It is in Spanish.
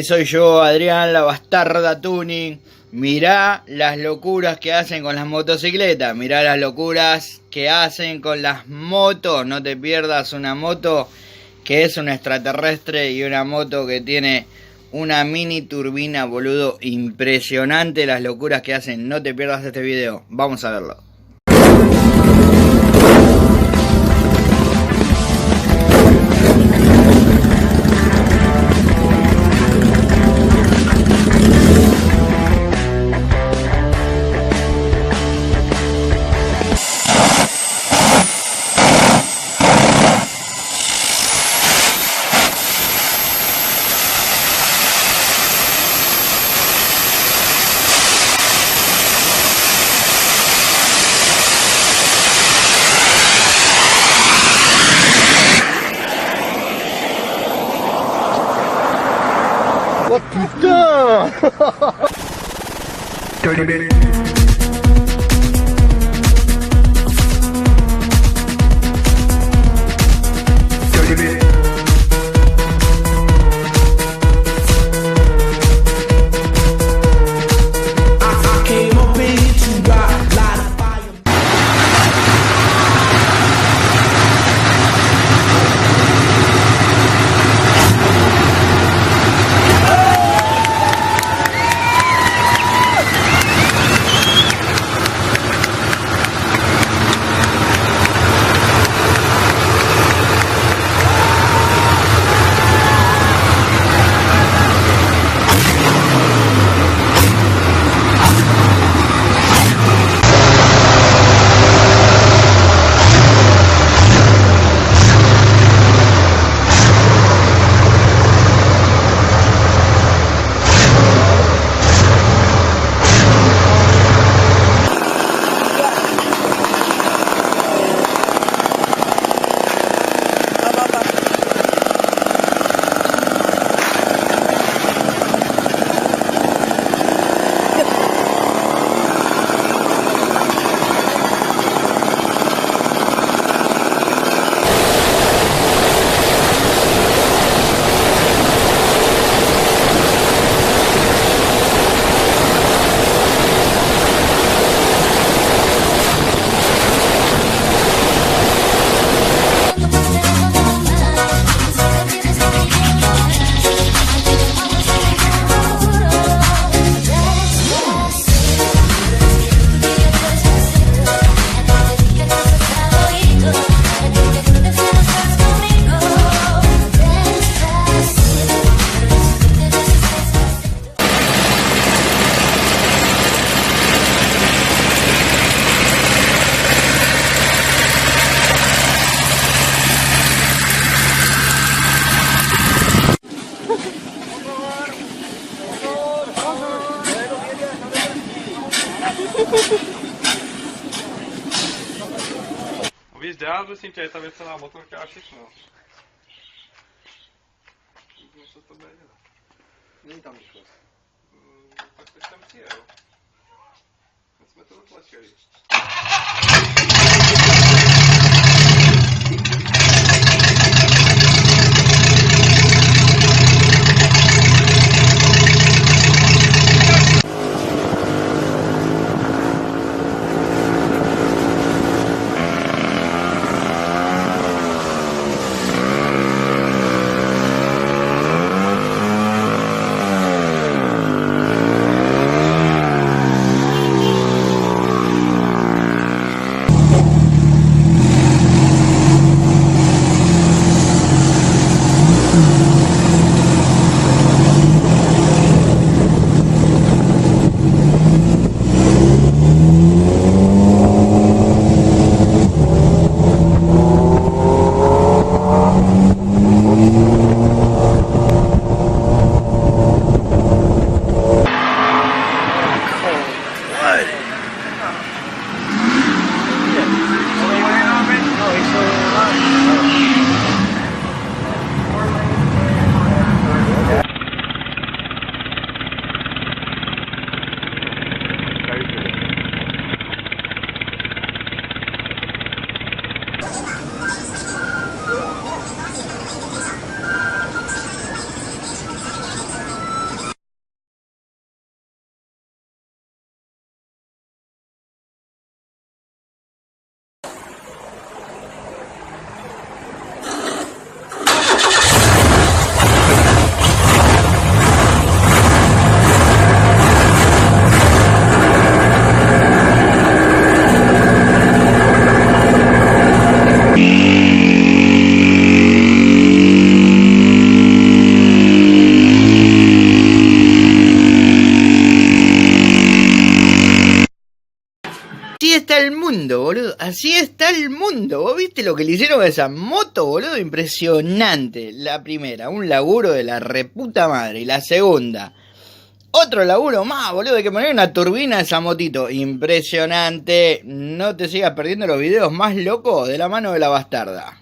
Soy yo, Adrián, la bastarda tuning. Mirá las locuras que hacen con las motocicletas. Mirá las locuras que hacen con las motos. No te pierdas una moto que es un extraterrestre y una moto que tiene una mini turbina, boludo. Impresionante las locuras que hacen. No te pierdas este video. Vamos a verlo. Oh putain. Dirty bitch. Dirty bitch. I came up in here to rock, light a fire. Víš, dál prosím tě, je ta věcená motorka a všechno. Co to bude dělat? Není tam rychlost. Tak teď tam přijel. My jsme to dotlačili. así está el mundo. ¿Vos viste lo que le hicieron a esa moto, boludo? Impresionante. La primera, un laburo de la reputa madre. Y la segunda, otro laburo más, boludo. Hay que poner una turbina a esa motito. Impresionante. No te sigas perdiendo los videos más locos de la mano de la bastarda.